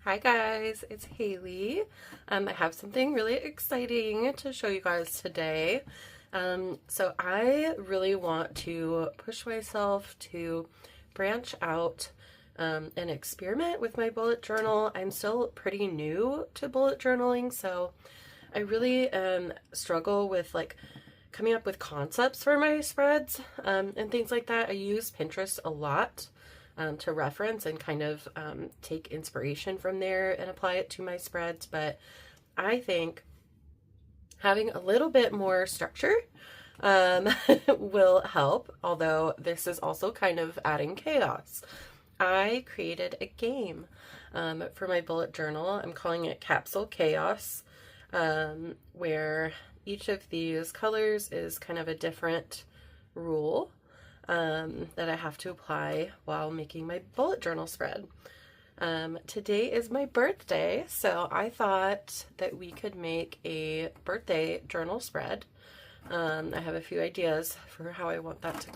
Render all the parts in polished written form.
Hi guys, it's Haley. I have something really exciting to show you guys today. So I really want to push myself to branch out and experiment with my bullet journal. I'm still pretty new to bullet journaling, so I really struggle with like coming up with concepts for my spreads and things like that. I use Pinterest a lot to reference and kind of take inspiration from there and apply it to my spreads. But I think having a little bit more structure will help, although this is also kind of adding chaos. I created a game for my bullet journal. I'm calling it Capsule Chaos, where each of these colors is kind of a different rule that I have to apply while making my bullet journal spread. Today is my birthday, so I thought that we could make a birthday journal spread. I have a few ideas for how I want that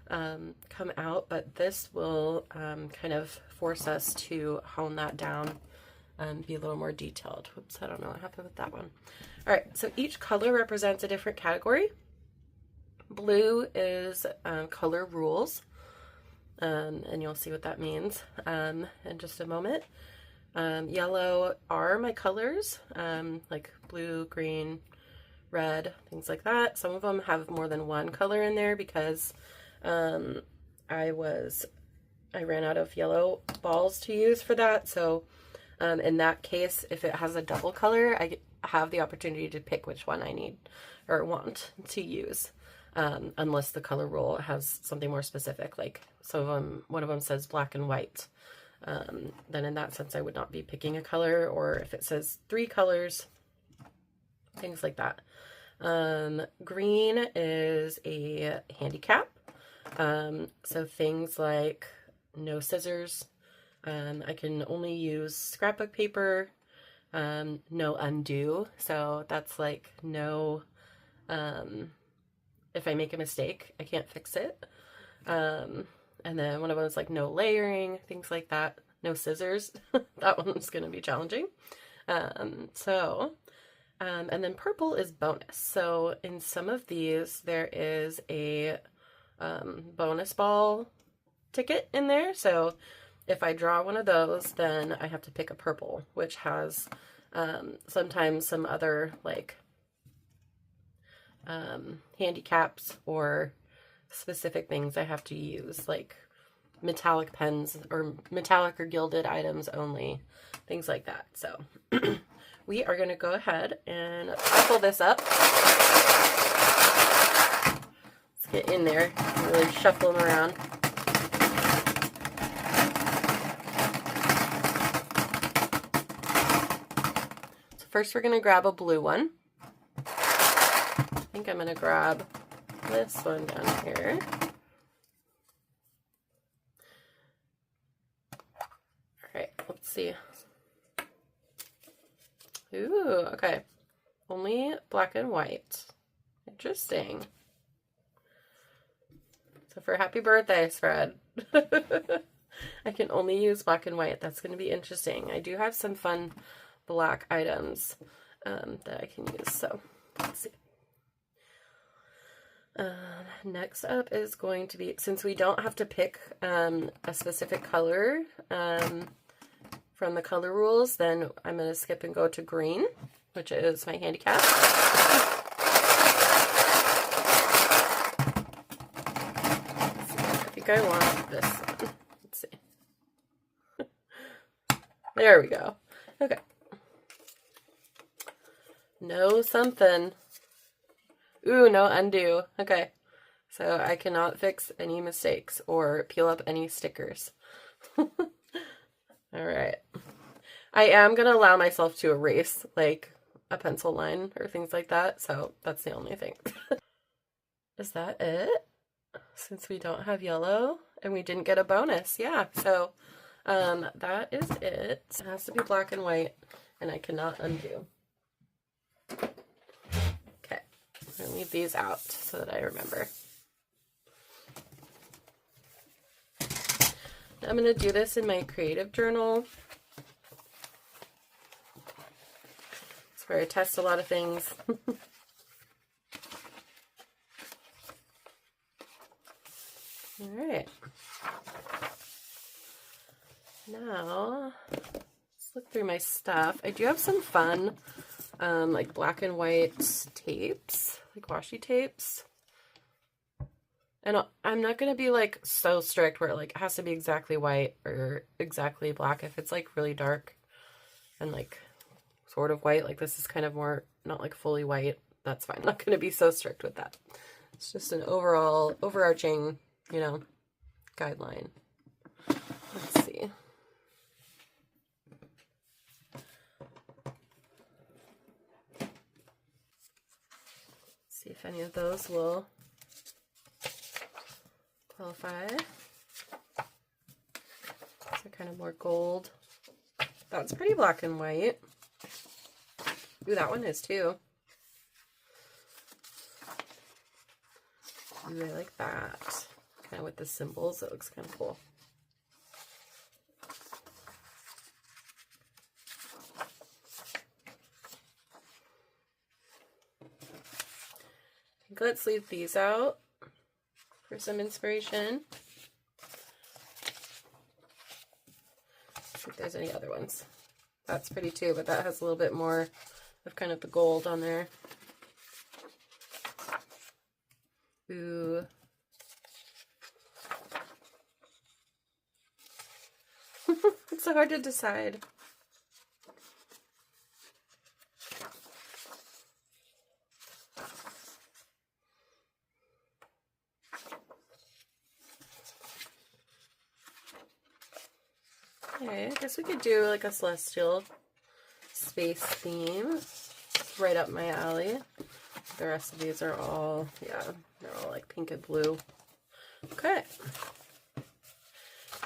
to come out, but this will kind of force us to hone that down and be a little more detailed. Whoops, I don't know what happened with that one. All right, so each color represents a different category. Blue is color rules, and you'll see what that means in just a moment. Yellow are my colors, like blue, green, red, things like that. Some of them have more than one color in there because I ran out of yellow balls to use for that. So in that case, if it has a double color, I have the opportunity to pick which one I need or want to use. Unless the color rule has something more specific, like one of them says black and white. Then in that sense, I would not be picking a color, or if it says 3 colors, things like that. Green is a handicap. So things like no scissors. I can only use scrapbook paper. No undo. So that's like no, if I make a mistake, I can't fix it. And then one of them is like no layering, things like that. No scissors. That one's going to be challenging. And then purple is bonus. So in some of these, there is a bonus ball ticket in there. So if I draw one of those, then I have to pick a purple, which has sometimes some other like handicaps or specific things I have to use, like metallic pens or metallic or gilded items only, things like that. So we are going to go ahead and shuffle this up. Let's get in there and really shuffle them around. So first we're going to grab a blue one. I think I'm going to grab this one down here. All right, let's see. Ooh, okay. Only black and white. Interesting. So for happy birthday spread, I can only use black and white. That's going to be interesting. I do have some fun black items that I can use, so let's see. Next up is going to be, since we don't have to pick a specific color from the color rules, then I'm going to skip and go to green, which is my handicap. I think I want this one. Let's see. There we go. Okay. No something. Ooh, no undo. Okay. So I cannot fix any mistakes or peel up any stickers. All right. I am going to allow myself to erase like a pencil line or things like that. So that's the only thing. Is that it? Since we don't have yellow and we didn't get a bonus. Yeah. So that is it. It has to be black and white and I cannot undo. I'm gonna leave these out so that I remember. I'm gonna do this in my creative journal. It's where I test a lot of things. All right. Now, let's look through my stuff. I do have some fun, like black and white tapes, like washi tapes. And I'm not going to be like so strict where it like has to be exactly white or exactly black. If it's like really dark and like sort of white, like this is kind of more not like fully white, that's fine. I'm not going to be so strict with that. It's just an overall overarching, you know, guideline. Let's see. See if any of those will qualify. These are kind of more gold. That's pretty black and white. Ooh, that one is too. Ooh, I like that. Kind of with the symbols, it looks kind of cool. I think let's leave these out for some inspiration. See if there's any other ones. That's pretty too, but that has a little bit more of kind of the gold on there. Ooh. It's so hard to decide. Okay, I guess we could do like a celestial space theme. It's right up my alley. The rest of these are all, yeah, they're all like pink and blue. Okay.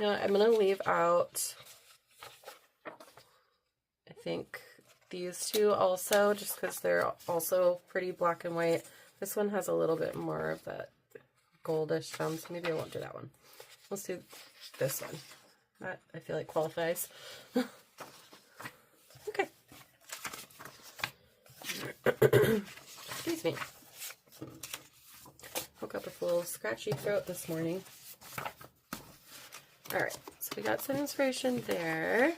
Now I'm going to leave out, I think, these two also, just because they're also pretty black and white. This one has a little bit more of that goldish tone, so maybe I won't do that one. Let's do this one. That, I feel like, qualifies. Okay. Excuse me. Woke up with a little scratchy throat this morning. Alright, so we got some inspiration there.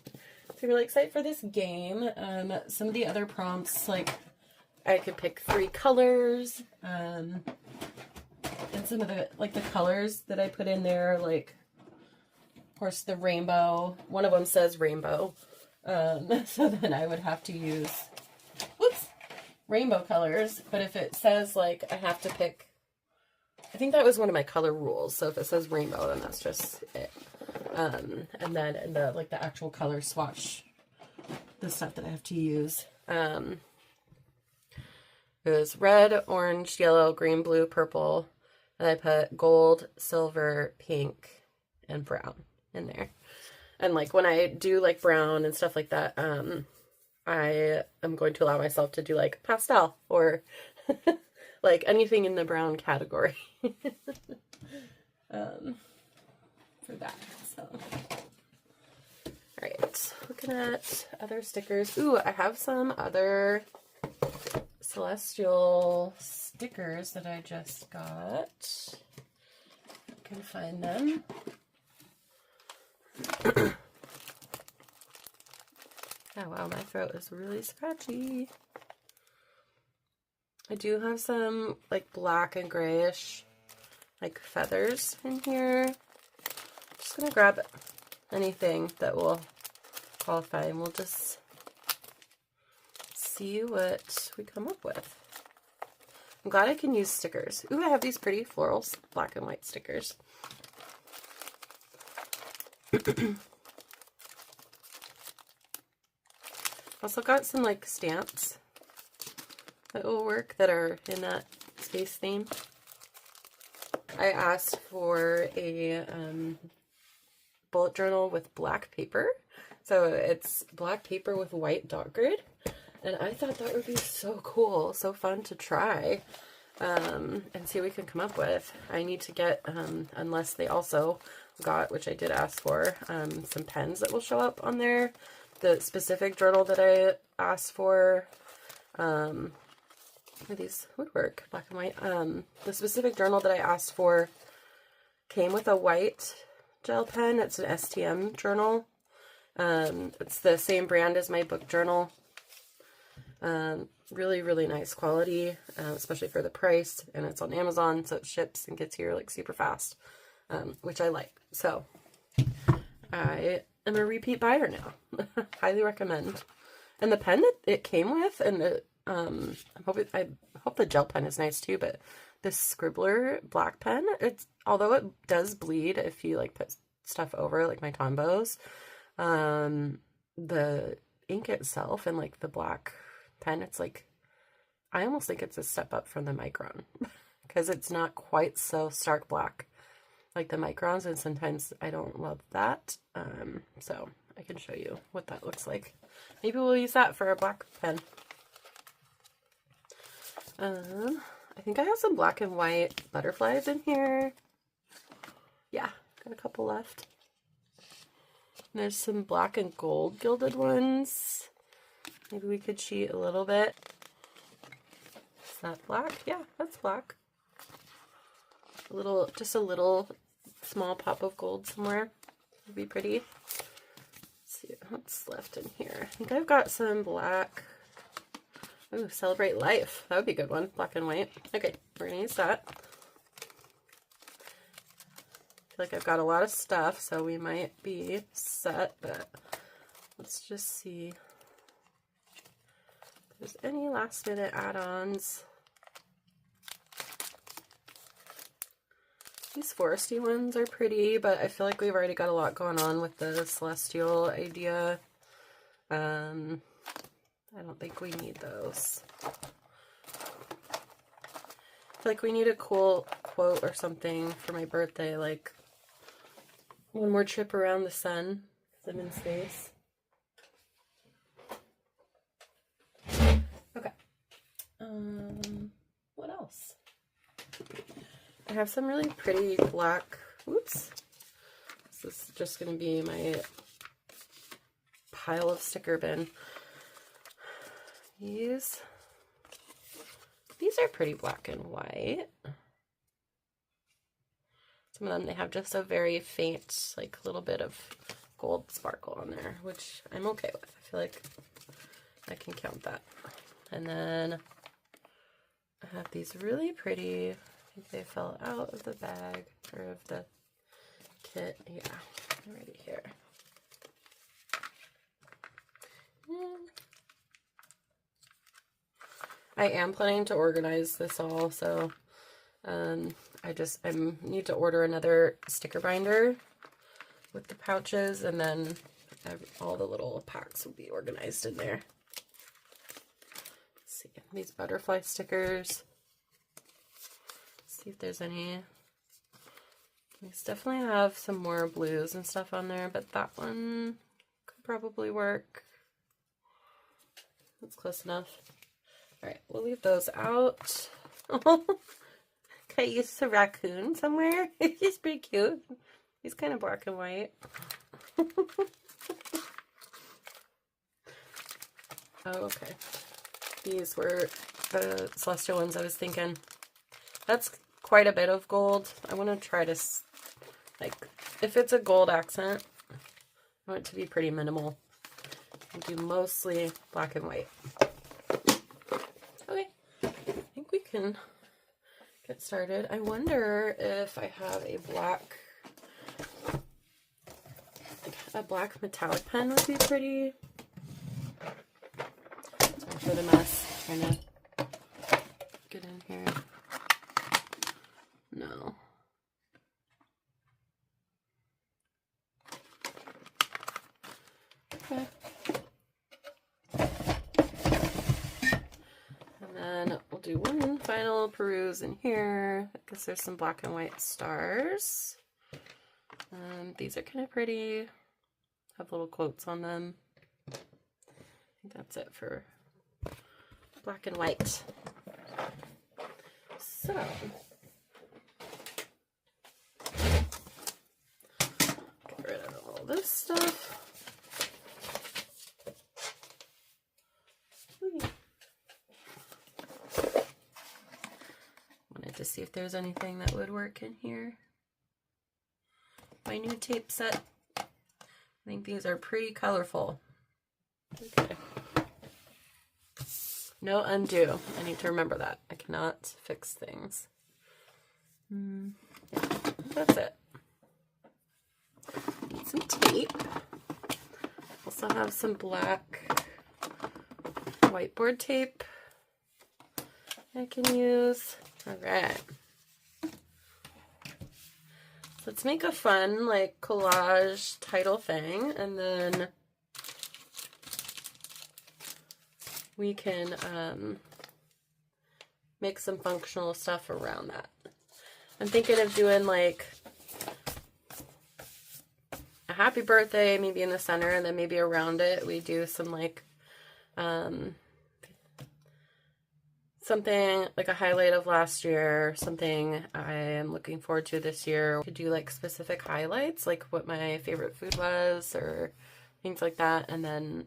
So I'm really excited for this game. Some of the other prompts, like, I could pick 3 colors, and some of the, like, the colors that I put in there, like, of course, the rainbow. One of them says rainbow. So then I would have to use, whoops, rainbow colors. But if it says, like, I have to pick, I think that was one of my color rules. So if it says rainbow, then that's just it. And then in the, like, the actual color swatch, the stuff that I have to use. It was red, orange, yellow, green, blue, purple. And I put gold, silver, pink, and brown in there. And like when I do like brown and stuff like that, I am going to allow myself to do like pastel or like anything in the brown category for that. So, all right, looking at other stickers. Ooh, I have some other celestial stickers that I just got. I can find them. Oh wow, my throat is really scratchy. I do have some like black and grayish like feathers in here. Just gonna grab anything that will qualify and we'll just see what we come up with. I'm glad I can use stickers. Ooh, I have these pretty floral black and white stickers. Also got some like stamps that will work that are in that space theme. I asked for a bullet journal with black paper. So it's black paper with white dot grid. And I thought that would be so cool, so fun to try. and see what we can come up with. I need to get, unless they also got, which I did ask for, some pens that will show up on there. The specific journal that I asked for, these would work, black and white. The specific journal that I asked for came with a white gel pen. It's an STM journal. It's the same brand as my book journal. Really, really nice quality, especially for the price, and it's on Amazon, so it ships and gets here like super fast, which I like. So I am a repeat buyer now. Highly recommend. And the pen that it came with, and I hope the gel pen is nice too, but this Scribbler black pen, although it does bleed if you like put stuff over, like my Tombos, the ink itself and like the black pen, it's like, I almost think it's a step up from the Micron because it's not quite so stark black like the Microns, and sometimes I don't love that. So I can show you what that looks like. Maybe we'll use that for a black pen. I think I have some black and white butterflies in here. Yeah, got a couple left. And there's some black and gold gilded ones. Maybe we could cheat a little bit. Is that black? Yeah, that's black. Just a little small pop of gold somewhere would be pretty. Let's see what's left in here. I think I've got some black. Ooh, Celebrate Life. That would be a good one. Black and white. Okay, we're gonna use that. I feel like I've got a lot of stuff, so we might be set, but let's just see if there's any last minute add-ons. These foresty ones are pretty, but I feel like we've already got a lot going on with the celestial idea. I don't think we need those. I feel like we need a cool quote or something for my birthday, like one more trip around the sun, because I'm in space. Okay. What else? I have some really pretty black, oops. This is just going to be my pile of sticker bin. These are pretty black and white. Some of them, they have just a very faint, like, little bit of gold sparkle on there, which I'm okay with. I feel like I can count that. And then I have these really pretty, I think they fell out of the bag, or of the kit. Yeah, right here. I am planning to organize this all, so I need to order another sticker binder with the pouches, and then all the little packs will be organized in there. Let's see, these butterfly stickers. Let's see if there's any. These definitely have some more blues and stuff on there, but that one could probably work. That's close enough. Alright, we'll leave those out. Can I use a raccoon somewhere? He's pretty cute. He's kind of black and white. Oh, okay. These were the celestial ones I was thinking. That's quite a bit of gold. I want to try to, like, if it's a gold accent, I want it to be pretty minimal. I'll do mostly black and white. Okay, I think we can get started. I wonder if I have a black metallic pen would be pretty. Sorry for the mess. Trying to get in here. No. Okay. And then we'll do one final peruse in here. I guess there's some black and white stars. These are kind of pretty. Have little quotes on them. I think that's it for black and white. So, get rid of all this stuff. Wanted to see if there's anything that would work in here. My new tape set. I think these are pretty colorful. Okay. No undo. I need to remember that. I cannot fix things. That's it. Need some tape. Also have some black whiteboard tape I can use. All right. Let's make a fun, like, collage title thing, and then we can make some functional stuff around that. I'm thinking of doing, like, a happy birthday maybe in the center, and then maybe around it we do some, like, something like a highlight of last year, something I am looking forward to this year. Could do like specific highlights, like what my favorite food was or things like that. And then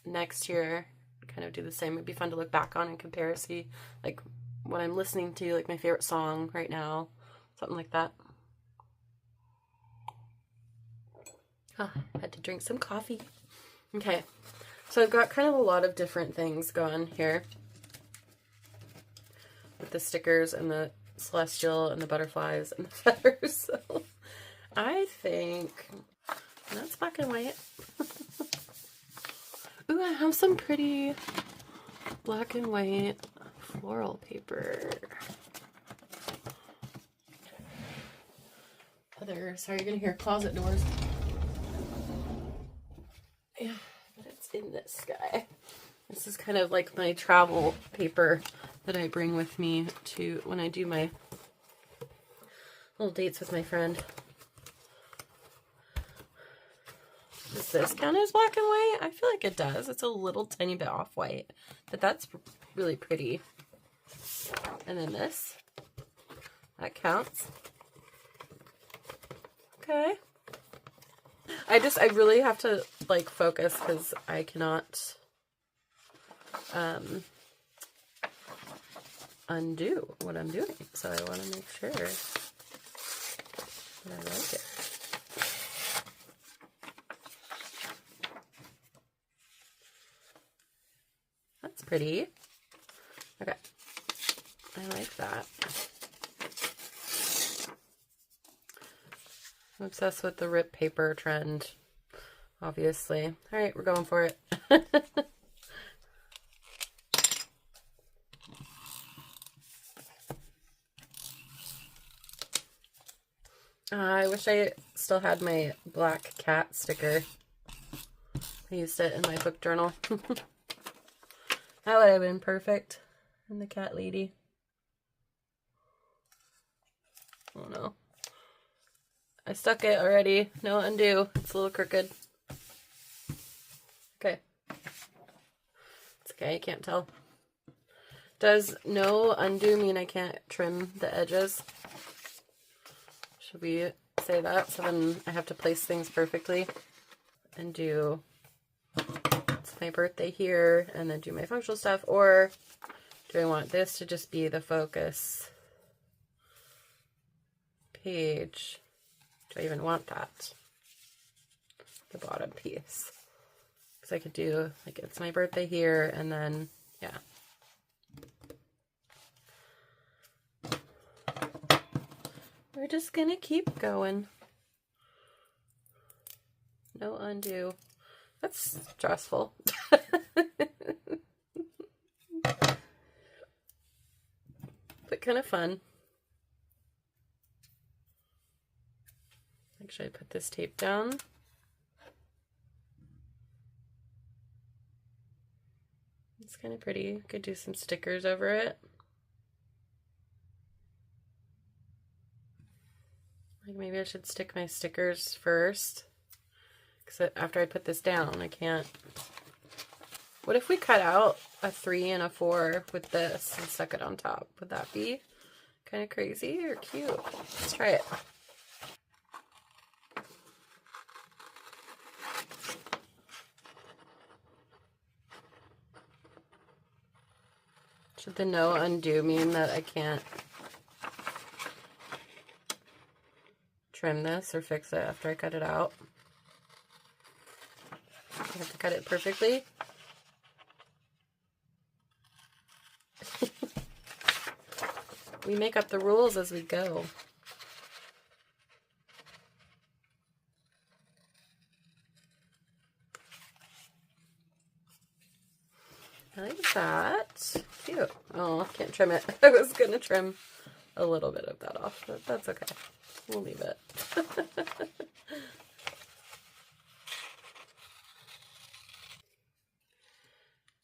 next year, kind of do the same. It'd be fun to look back on and compare, see like what I'm listening to, like my favorite song right now, something like that. Had to drink some coffee. Okay, so I've got kind of a lot of different things going here. With the stickers and the celestial and the butterflies and the feathers. So I think that's black and white. Ooh, I have some pretty black and white floral paper. Sorry, you're gonna hear closet doors. Yeah, but it's in this guy. This is kind of like my travel paper that I bring with me to when I do my little dates with my friend. Does this count as black and white? I feel like it does. It's a little tiny bit off-white, but that's really pretty. And then this, that counts. Okay. I really have to like focus because I cannot undo what I'm doing, so I want to make sure that I like it. That's pretty. Okay, I like that. I'm obsessed with the rip paper trend, obviously. All right, we're going for it. I wish I still had my black cat sticker. I used it in my book journal. That would have been perfect. And the cat lady. Oh no. I stuck it already. No undo. It's a little crooked. Okay. It's okay, I can't tell. Does no undo mean I can't trim the edges? Should we say that? So then I have to place things perfectly and do, it's my birthday here, and then do my functional stuff, or do I want this to just be the focus page? Do I even want that? The bottom piece. Because I could do, like, it's my birthday here, and then, yeah. We're just gonna keep going. No undo. That's stressful. But kind of fun. Make sure I put this tape down. It's kind of pretty. Could do some stickers over it. Like maybe I should stick my stickers first. Because after I put this down, I can't What if we cut out a 3 and a 4 with this and stuck it on top? Would that be kind of crazy or cute? Let's try it. Should the no undo mean that I can't trim this or fix it after I cut it out? I have to cut it perfectly. We make up the rules as we go. I like that. Cute. Oh, can't trim it. I was going to trim a little bit of that off, but that's okay. We'll leave it.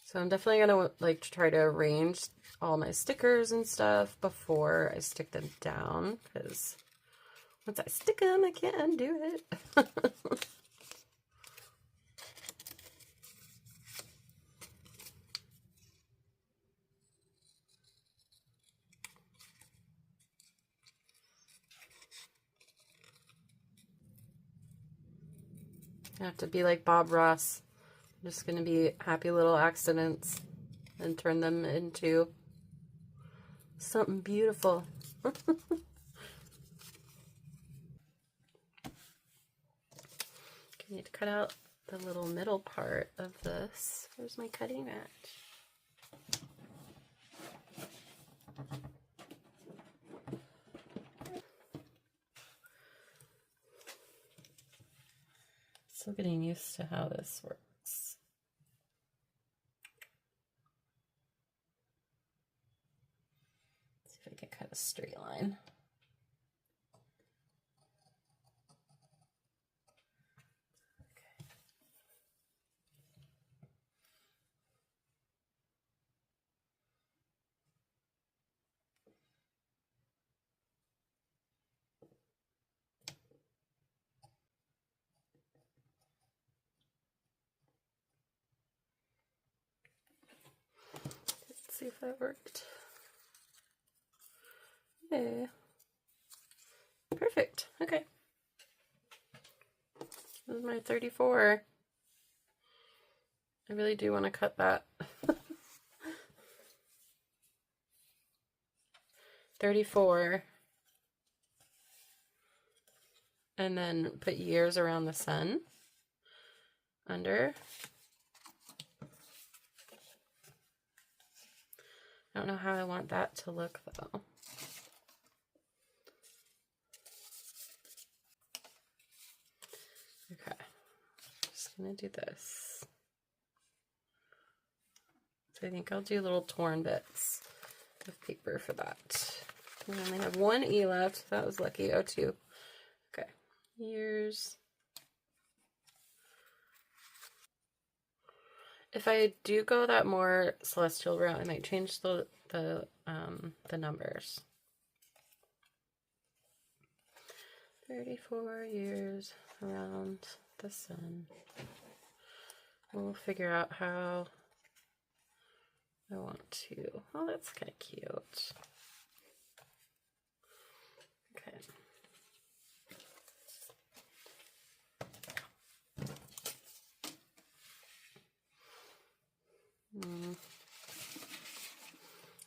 So I'm definitely going to like try to arrange all my stickers and stuff before I stick them down, because once I stick them, I can't undo it. I have to be like Bob Ross. I'm just going to be happy little accidents and turn them into something beautiful. Okay, I need to cut out the little middle part of this. Where's my cutting mat? Still getting used to how this works. Let's see if I can cut a straight line. Let's see if that worked. Yeah. Perfect. Okay. This is my 34. I really do want to cut that. 34. And then put years around the sun. Under. I don't know how I want that to look though. Okay, just gonna do this. So I think I'll do little torn bits of paper for that. And I only have 1 E left. That was lucky. Oh, 2. Okay, years. If I do go that more celestial route, I might change the numbers. 34 years around the sun. We'll figure out how I want to. Oh, that's kind of cute. Okay.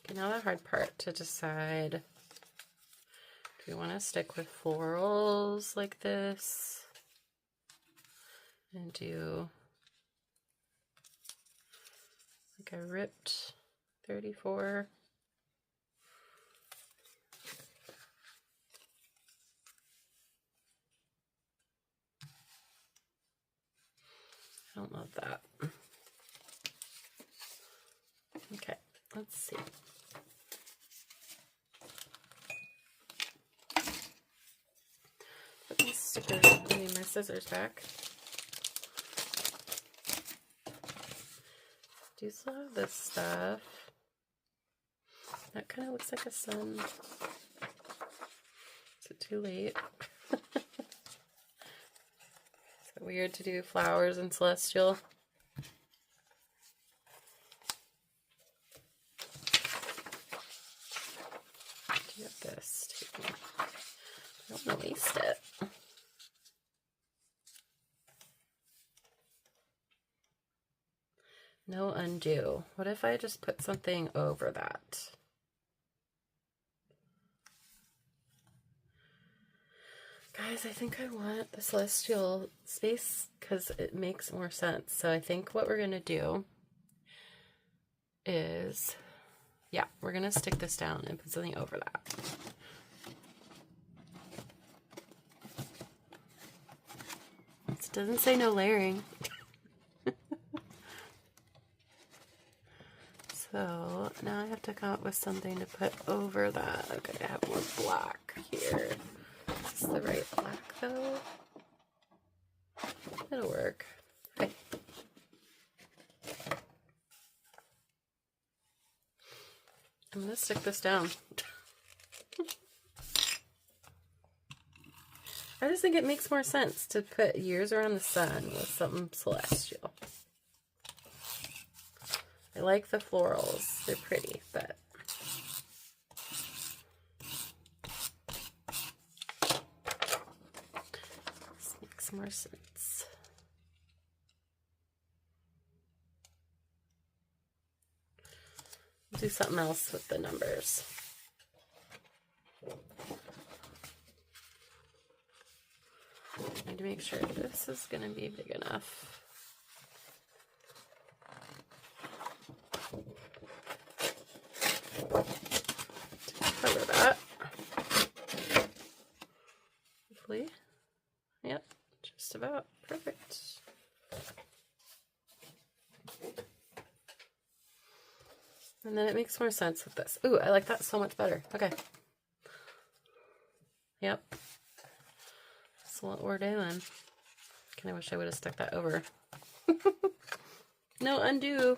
Okay, now the hard part to decide. Do we want to stick with florals like this and do like a ripped 34? I don't love that. Okay, let's see. Put my stickers, I need my scissors back. Do still have this stuff. That kind of looks like a sun. Is it too late? Is it weird to do flowers and celestial? undo. What if I just put something over that? Guys, I think I want the celestial space because it makes more sense. So I think what we're going to do is, yeah, we're going to stick this down and put something over that. It doesn't say no layering. So now I have to come up with something to put over that. Okay, I have more black here. Is this the right black though? It'll work. Okay. I'm gonna stick this down. I just think it makes more sense to put years around the sun with something celestial. I like the florals. They're pretty, but this makes more sense. Do something else with the numbers. I need to make sure this is going to be big enough. Cover that. Hopefully. Yep, just about perfect. And then it makes more sense with this. Ooh, I like that so much better. Okay. Yep. That's what we're doing. Kind of wish I would have stuck that over. No, undo.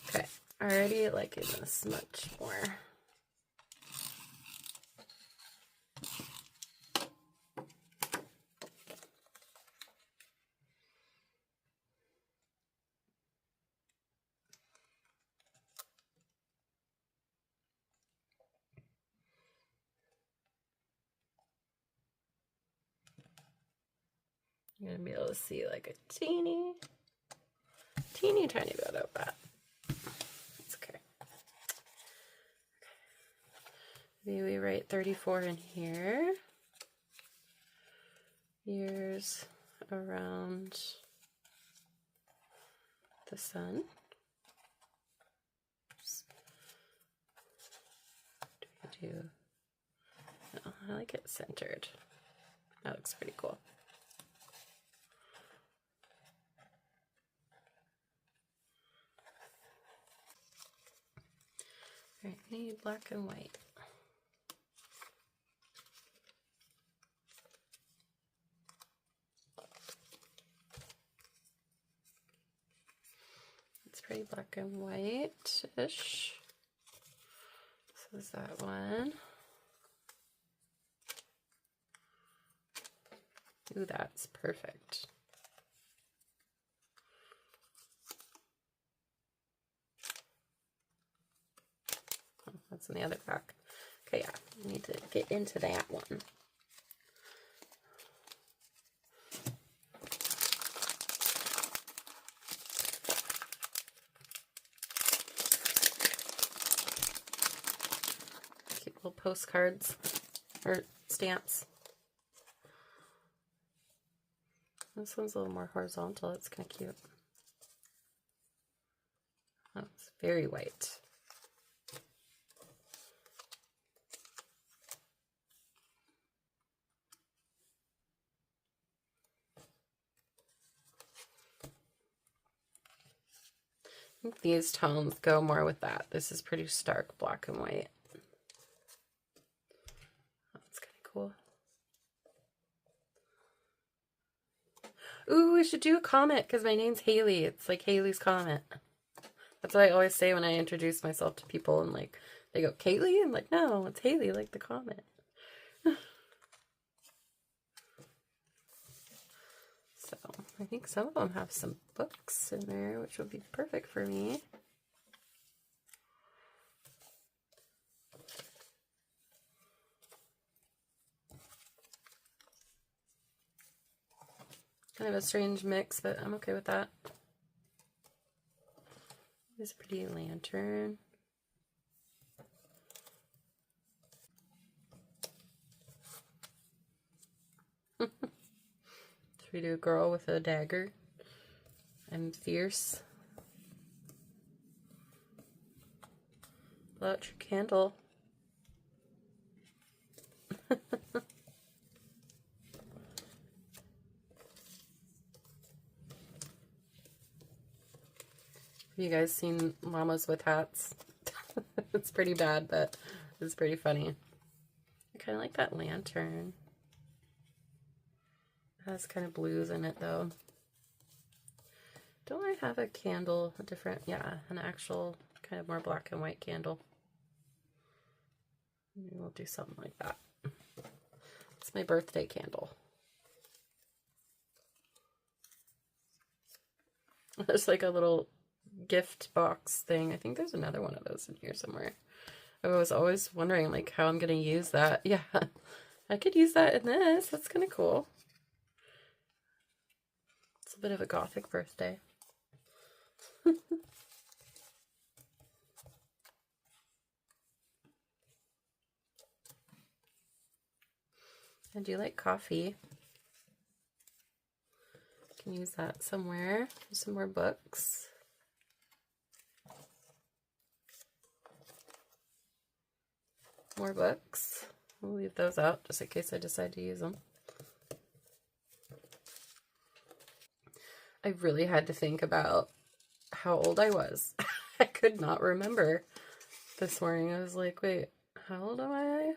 Okay, already liking this much more. You're gonna be able to see like a teeny tiny bit of that. It's okay. Maybe we write 34 in here. Years around the sun. What do we do? No, I like it centered. That looks pretty cool. All right, we need black and white. It's pretty black and white-ish. So is that one. Ooh, that's perfect. Oh, that's in the other pack. Okay, yeah, we need to get into that one. Cute little postcards or stamps. This one's a little more horizontal. It's kind of cute. Oh, it's very white. I think these tones go more with that. This is pretty stark black and white. That's kind of cool. Ooh, we should do a comment because my name's Haley. It's like Haley's Comment. That's what I always say when I introduce myself to people and like they go, Kaylee? I'm like, no, it's Haley, like the comment. So I think some of them have some books in there, which would be perfect for me. kind of a strange mix, but I'm okay with that. This pretty lantern. So we do a girl with a dagger. I'm fierce. Blow out your candle. You guys seen llamas with hats? It's pretty bad, but it's pretty funny. I kind of like that lantern. It has kind of blues in it, though. Don't I have a candle, a different, yeah, an actual kind of more black and white candle? Maybe we'll do something like that. It's my birthday candle. There's like a little gift box thing. I think there's another one of those in here somewhere. I was always wondering like how I'm gonna use that. Yeah, I could use that in this. That's kind of cool. It's a bit of a gothic birthday. I do like coffee. Can use that somewhere. Some more books. More books. We'll leave those out just in case I decide to use them. I really had to think about how old I was. I could not remember this morning. I was like, wait, how old am I?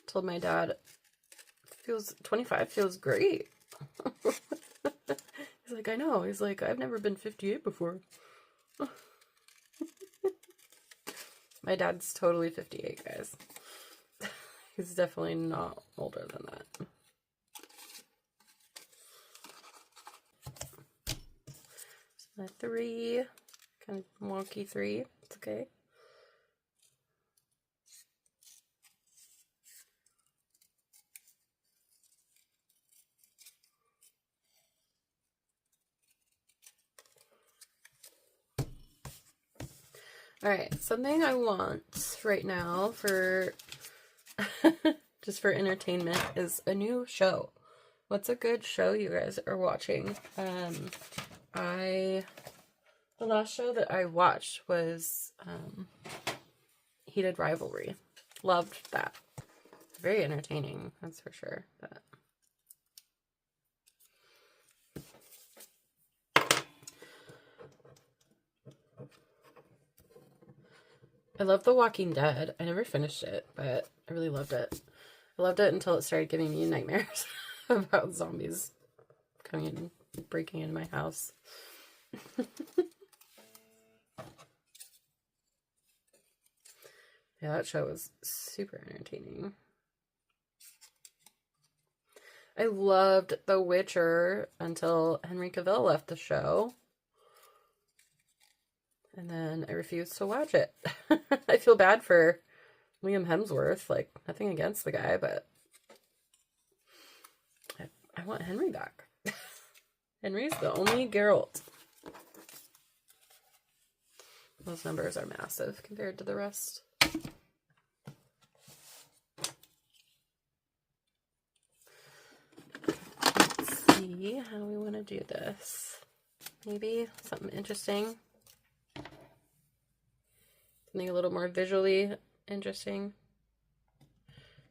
Told my dad, 25 feels great. He's like, I know. He's like, I've never been 58 before. My dad's totally 58, guys. He's definitely not older than that. So my 3, kind of wonky 3. It's okay. All right, something I want right now for just for entertainment is a new show. What's a good show you guys are watching? The last show that I watched was Heated Rivalry. Loved that. Very entertaining, that's for sure. But I love The Walking Dead. I never finished it, but I really loved it. I loved it until it started giving me nightmares about zombies coming in, breaking into my house. Yeah, that show was super entertaining. I loved The Witcher until Henry Cavill left the show. And then I refused to watch it. I feel bad for Liam Hemsworth. Like, nothing against the guy, but I want Henry back. Henry's the only Geralt. Those numbers are massive compared to the rest. Let's see how we want to do this. Maybe something interesting. Something a little more visually interesting.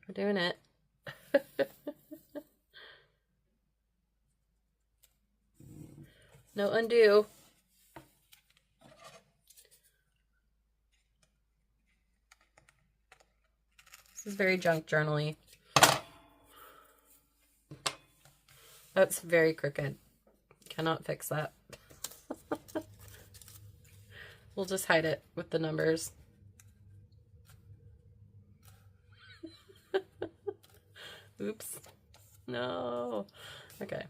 We're doing it. No undo. This is very junk journal-y. That's very crooked. Cannot fix that. We'll just hide it with the numbers. Oops. No. Okay.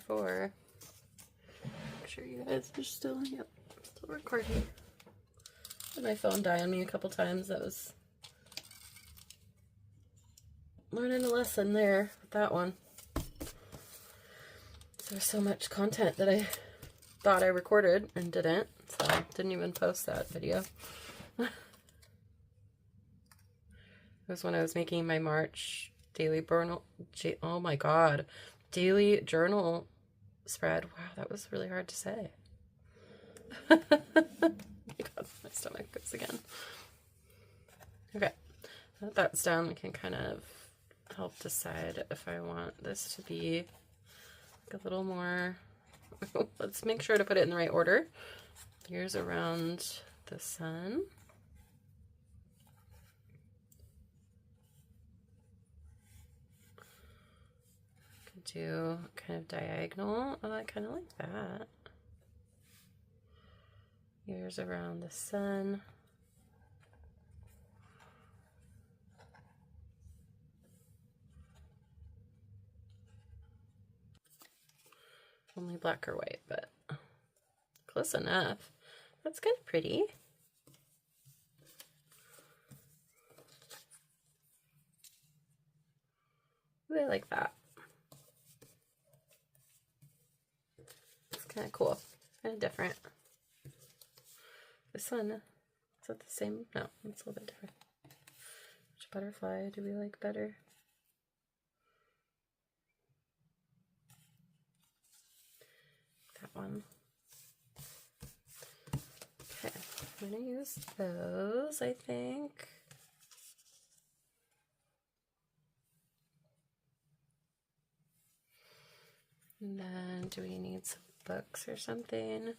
24. Make sure you guys are still, yep, still recording. Had my phone die on me a couple times. That was learning a lesson there with that one. There's so much content that I thought I recorded and didn't, so I didn't even post that video. It was when I was making my March daily journal. Oh my god, daily journal spread. Wow, that was really hard to say. Oh my god, my stomach goes again. Okay, now that that's done, we can kind of help decide if I want this to be like a little more. Let's make sure to put it in the right order. Years around the sun. Could do kind of diagonal. Oh, I kind of like that. Years around the sun. Only black or white, but close enough. That's kind of pretty. I like that. It's kind of cool. Kind of different. This one, is that the same? No, it's a little bit different. Which butterfly do we like better? That one. Okay, I'm gonna use those, I think. And then, do we need some books or something?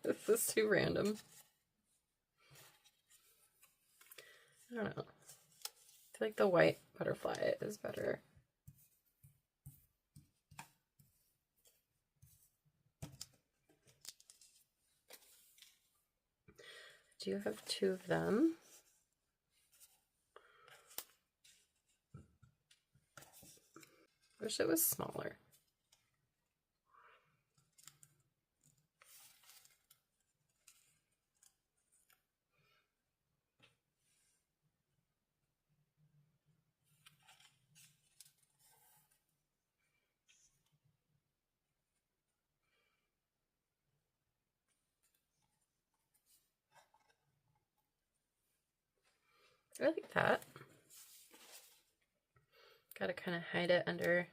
This is too random. I don't know. I feel like the white butterfly is better. I do have two of them. Wish it was smaller. I like that. Gotta kind of hide it under.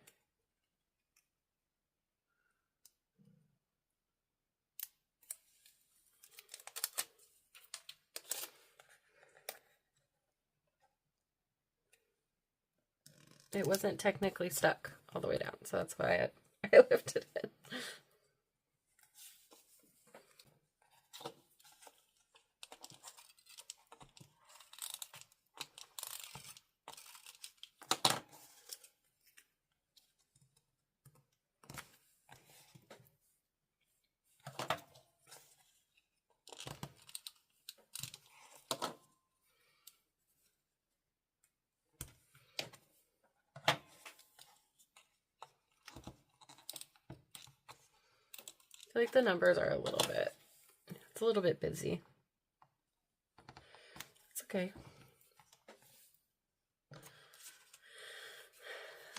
It wasn't technically stuck all the way down, so that's why I lifted it. I feel like the numbers are it's a little bit busy. It's okay.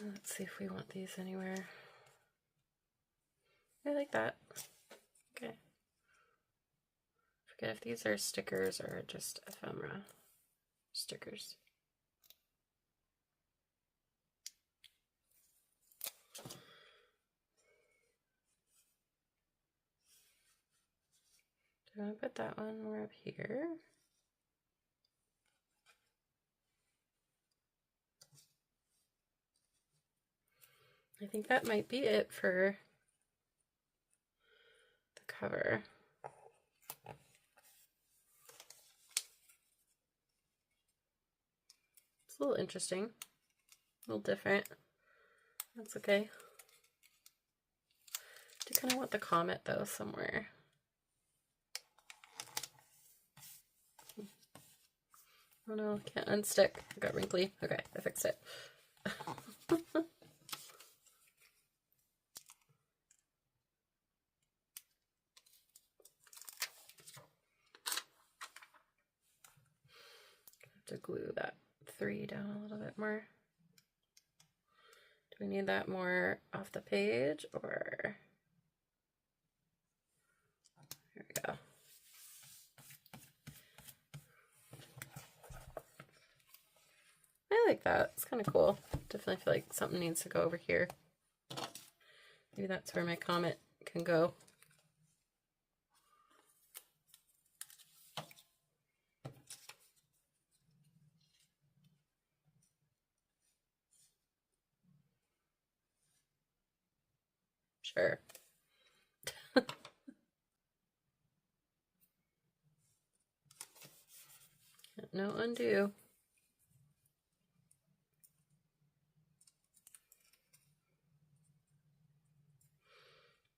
Let's see if we want these anywhere. I like that. Okay. Forget if these are stickers or just ephemera stickers. Do I want to put that one more up here? I think that might be it for the cover. It's a little interesting, a little different. That's okay. I kind of want the comet though somewhere. Oh no, can't unstick. It got wrinkly. Okay, I fixed it. To glue that 3 down a little bit more. Do we need that more off the page, or here we go. I like that. It's kind of cool. Definitely feel like something needs to go over here. Maybe that's where my comet can go. Sure. No undo.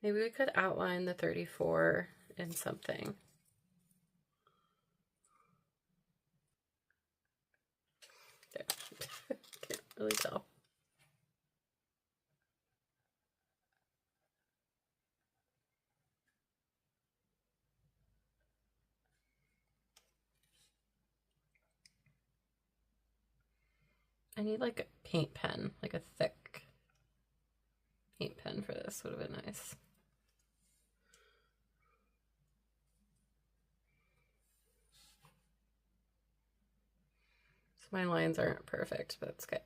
Maybe we could outline the 34 in something. There. Can't really tell. I need like a paint pen, like a thick paint pen for this would have been nice. So my lines aren't perfect, but it's good.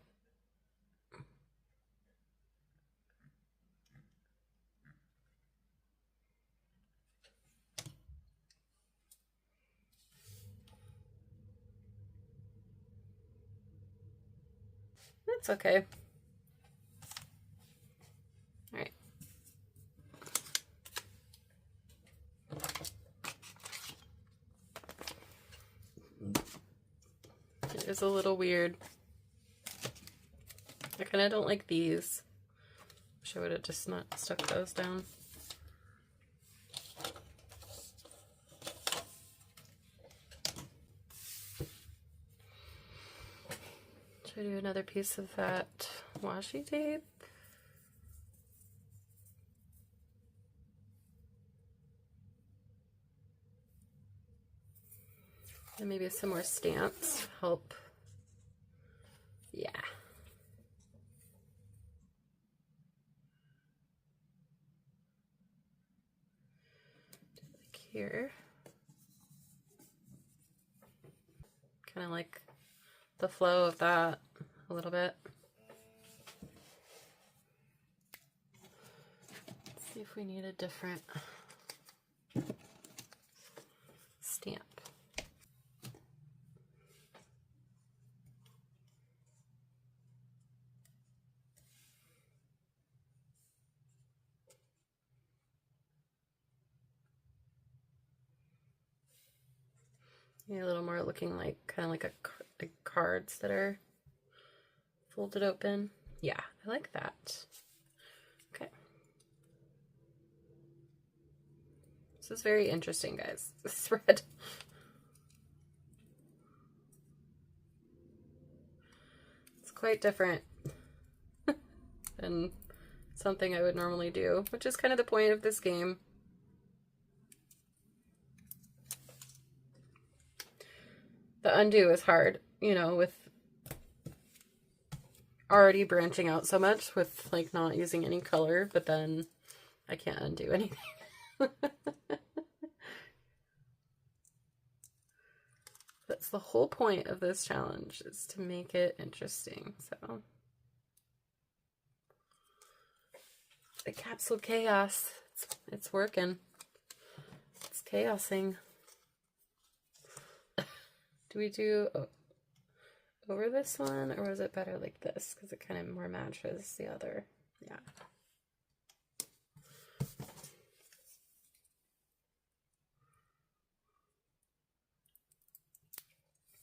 That's okay. All right. It is a little weird. I kind of don't like these. Wish I would have just not stuck those down. Should I do another piece of that washi tape? And maybe some more stamps help. Yeah. Like here. Kind of like the flow of that a little bit. Let's see if we need a different stamp. Maybe a little more looking like kind of like like cards that are folded open. Yeah, I like that. Okay. This is very interesting, guys. This thread. It's quite different than something I would normally do, which is kind of the point of this game. The undo is hard, you know, with already branching out so much with like not using any color, but then I can't undo anything. That's the whole point of this challenge, is to make it interesting. So the capsule chaos, it's working. It's chaosing. Do we do over this one, or was it better like this? Because it kind of more matches the other. Yeah.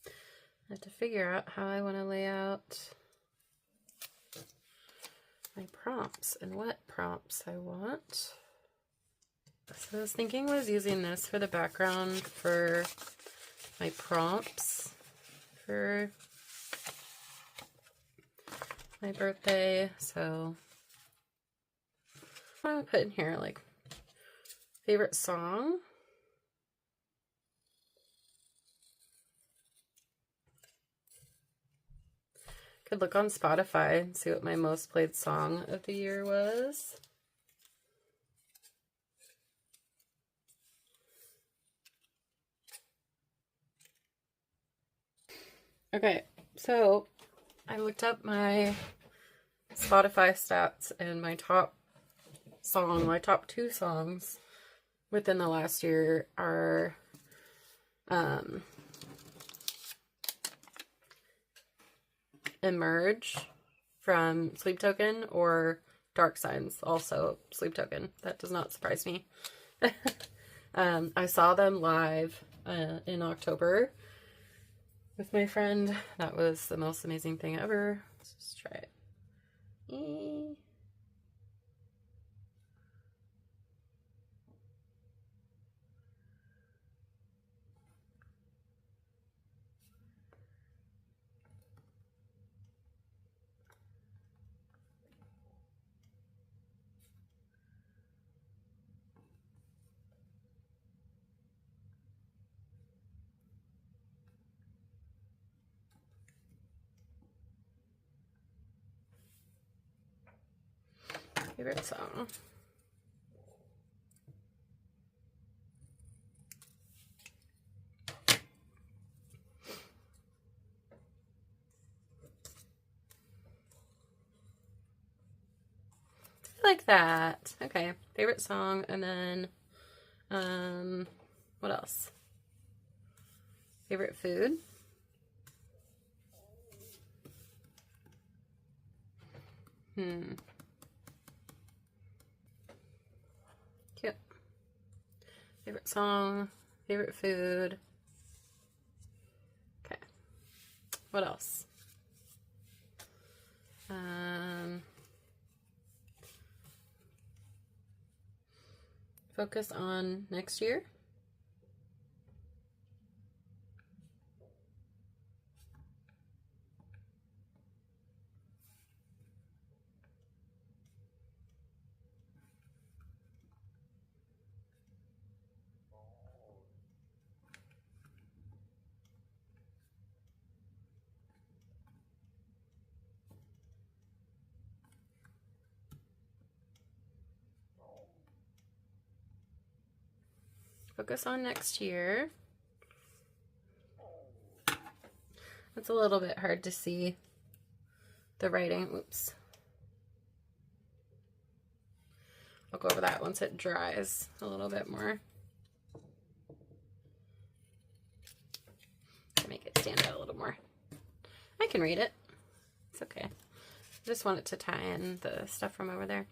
I have to figure out how I want to lay out my prompts and what prompts I want. So I was thinking was using this for the background for my prompts for my birthday. So I'm gonna put in here like favorite song. Could look on Spotify and see what my most played song of the year was. Okay, so I looked up my Spotify stats, and my top two songs within the last year are Emerge from Sleep Token or Dark Signs, also Sleep Token. That does not surprise me. I saw them live in October with my friend. That was the most amazing thing ever. Let's just try it. Favorite song. Like that. Okay, favorite song, and then what else? Favorite food. Cute. Favorite song, favorite food. Okay. What else? Focus on next year. Focus on next year. It's a little bit hard to see the writing. Oops. I'll go over that once it dries a little bit more. To make it stand out a little more. I can read it. It's okay. I just want it to tie in the stuff from over there.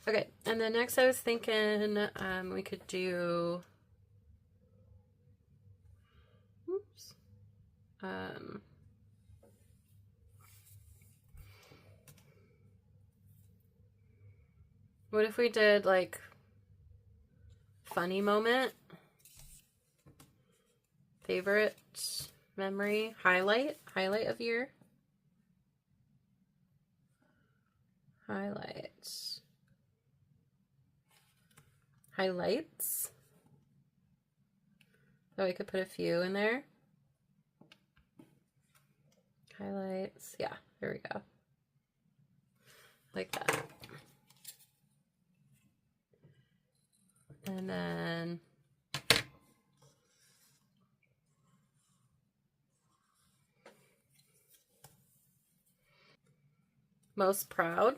Okay, and then next I was thinking we could do what if we did like funny moment, favorite memory, highlight of year, highlights. So I could put a few in there. Highlights, yeah, there we go. Like that. And then most proud.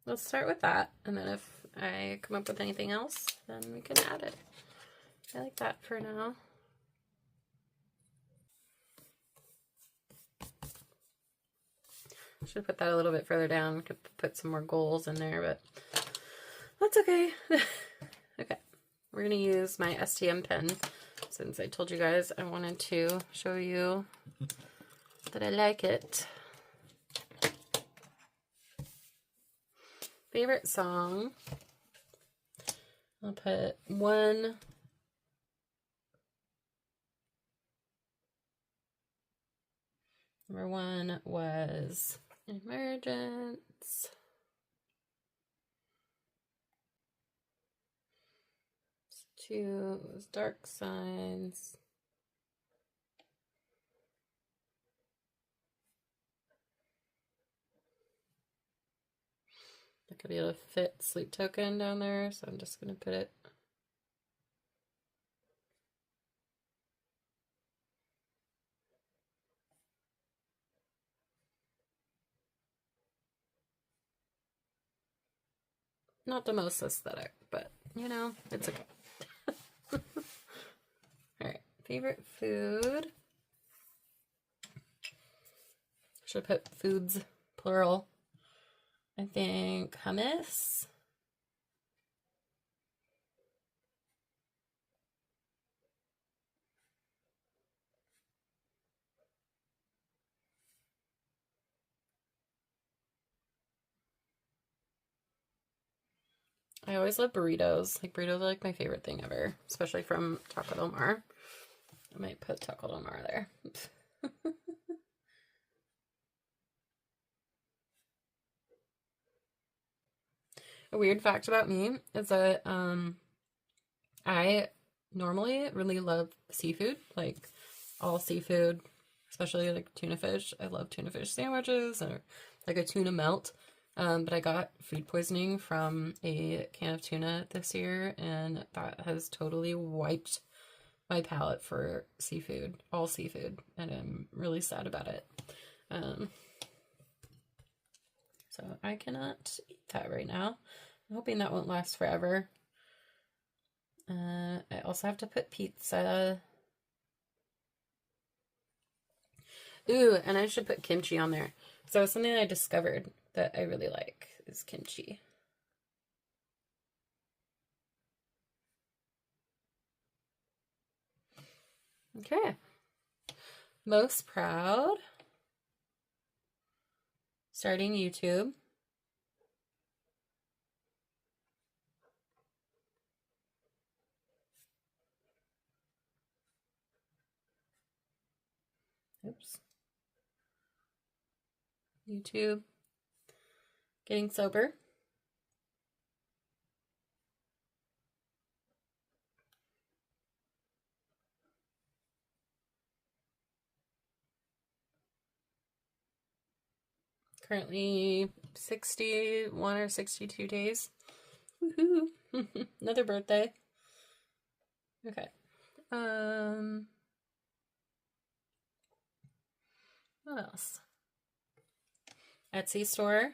Let's start with that, and then if I come up with anything else, then we can add it. I like that for now. Should put that a little bit further down. Could put some more goals in there, but that's okay. Okay, we're gonna use my STM pen since I told you guys I wanted to show you that I like it. Favorite song. I'll put one. Number one was Emergence. Two was Dark Signs. I could be able to fit Sleep Token down there, so I'm just going to put it. Not the most aesthetic, but you know, it's okay. Alright, favorite food. Should I put foods plural? I think hummus. I always love burritos. Like, burritos are like my favorite thing ever, especially from Taco Del Mar. I might put Taco Del Mar there. A weird fact about me is that I normally really love seafood, like all seafood, especially like tuna fish. I love tuna fish sandwiches or like a tuna melt. But I got food poisoning from a can of tuna this year, and that has totally wiped my palate for seafood, all seafood, and I'm really sad about it. So I cannot eat that right now. I'm hoping that won't last forever. I also have to put pizza. Ooh, and I should put kimchi on there. So something I discovered that I really like is kimchi. Okay. Most proud. Starting YouTube. Oops. YouTube. Getting sober. Currently 61 or 62 days. Woohoo! Another birthday. Okay. What else? Etsy store.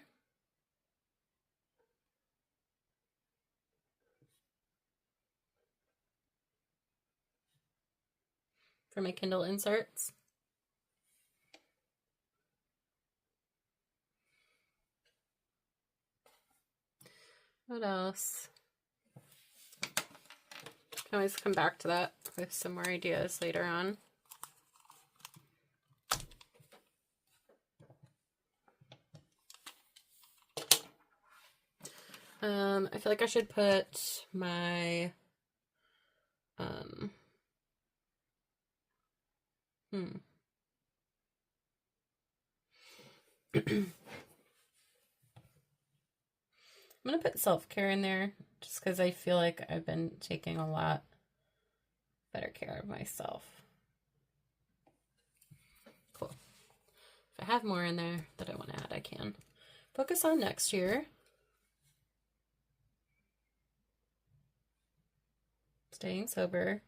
For my Kindle inserts. What else? Can always come back to that with some more ideas later on. I feel like I should put my I'm gonna put self-care in there just because I feel like I've been taking a lot better care of myself. Cool. If I have more in there that I want to add, I can. Focus on next year. Staying sober.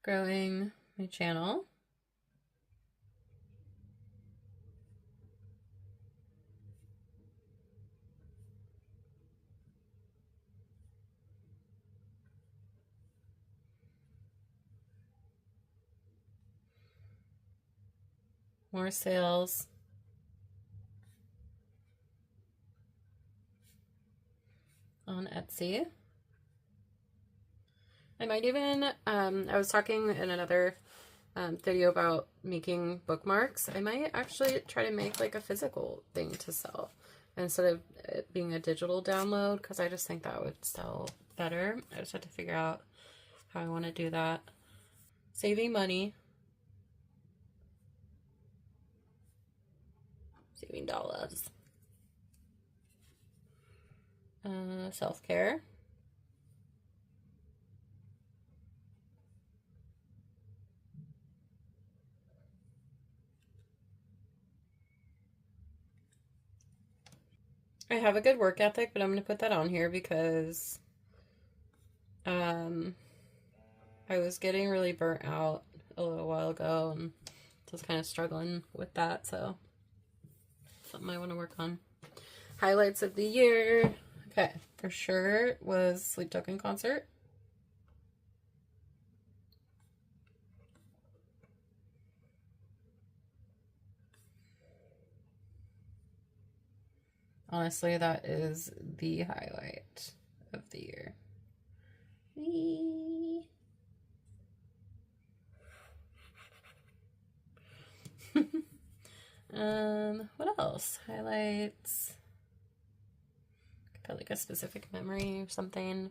Growing my channel. More sales. On Etsy. I might even, I was talking in another video about making bookmarks. I might actually try to make like a physical thing to sell instead of it being a digital download, because I just think that would sell better. I just have to figure out how I want to do that. Saving money. Saving dollars. Self-care. I have a good work ethic, but I'm going to put that on here because I was getting really burnt out a little while ago and just kind of struggling with that, so something I want to work on. Highlights of the year. Okay, for sure was Sleep Token concert. Honestly, that is the highlight of the year. What else? Highlights. Put like a specific memory or something.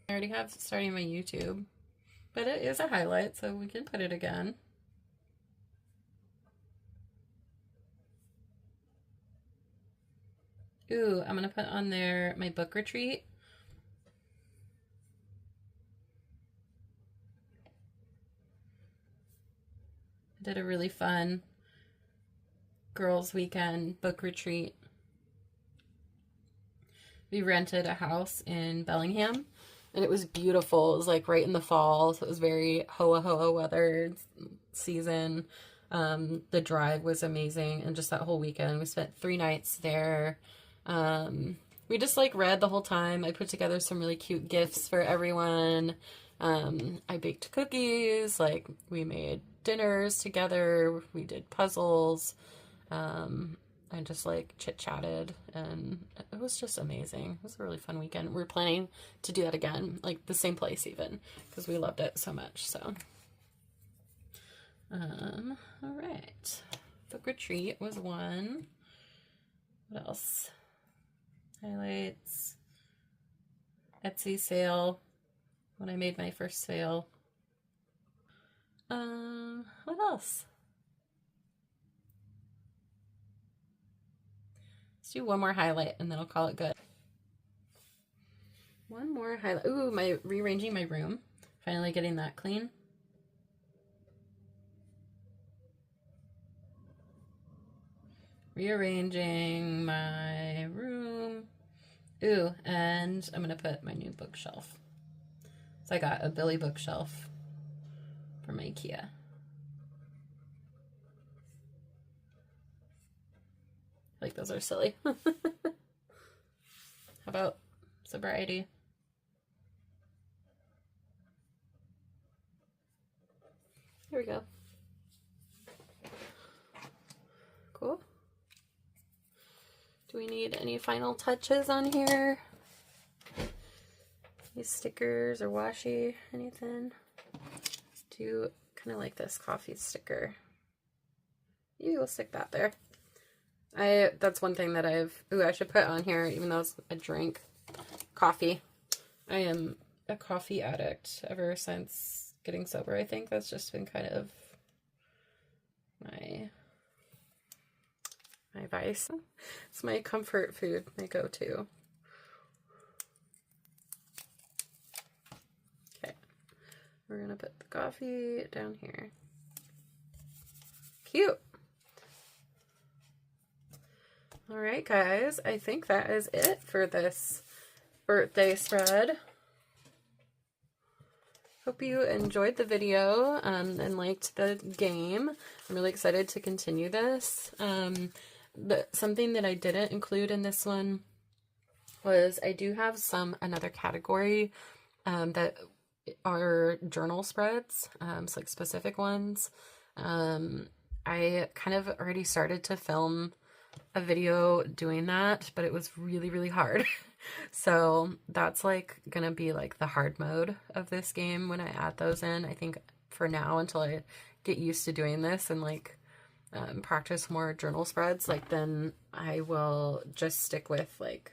I already have starting my YouTube, but it is a highlight, so we can put it again. Ooh, I'm gonna put on there my book retreat. I did a really fun girls' weekend book retreat. We rented a house in Bellingham, and it was beautiful. It was like right in the fall, so it was very hoa hoa weather season. The drive was amazing, and just that whole weekend, we spent 3 nights there. We just like read the whole time. I put together some really cute gifts for everyone. I baked cookies, like we made dinners together, we did puzzles, and just like chit-chatted, and it was just amazing. It was a really fun weekend. We're planning to do that again, like the same place even, because we loved it so much. So all right, book retreat was one. What else? Highlights. Etsy sale, when I made my first sale. What else? Let's do one more highlight and then I'll call it good. One more highlight. Ooh, rearranging my room. Finally getting that clean. Rearranging my room. Ooh, and I'm gonna put my new bookshelf. So I got a Billy bookshelf from IKEA. Like those are silly. How about sobriety? Here we go. Cool. Do we need any final touches on here? These stickers or washi, anything? Do kind of like this coffee sticker. You will stick that there. That's one thing that I should put on here, even though it's a drink. Coffee. I am a coffee addict ever since getting sober. I think that's just been kind of my vice. It's my comfort food, my go-to. Okay. We're gonna put the coffee down here. Cute. All right, guys, I think that is it for this birthday spread. Hope you enjoyed the video and liked the game. I'm really excited to continue this. But something that I didn't include in this one was I do have another category that are journal spreads, so like specific ones. I kind of already started to film a video doing that, but it was really, really hard. So that's like gonna be like the hard mode of this game when I add those in. I think for now, until I get used to doing this and like practice more journal spreads, like then I will just stick with like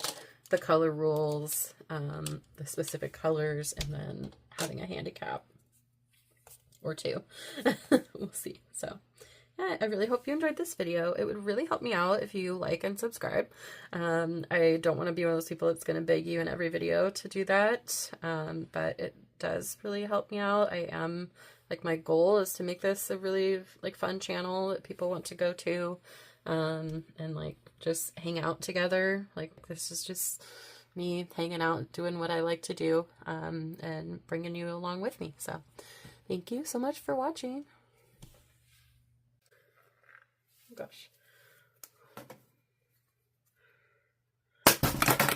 the color rules, the specific colors, and then having a handicap or two. We'll see. So yeah, I really hope you enjoyed this video. It would really help me out if you like and subscribe. I don't want to be one of those people that's going to beg you in every video to do that, but it does really help me out. I am, like, my goal is to make this a really like fun channel that people want to go to, and like just hang out together. Like, this is just me hanging out, doing what I like to do, and bringing you along with me. So thank you so much for watching. Gosh.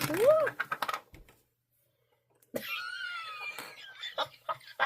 Woo!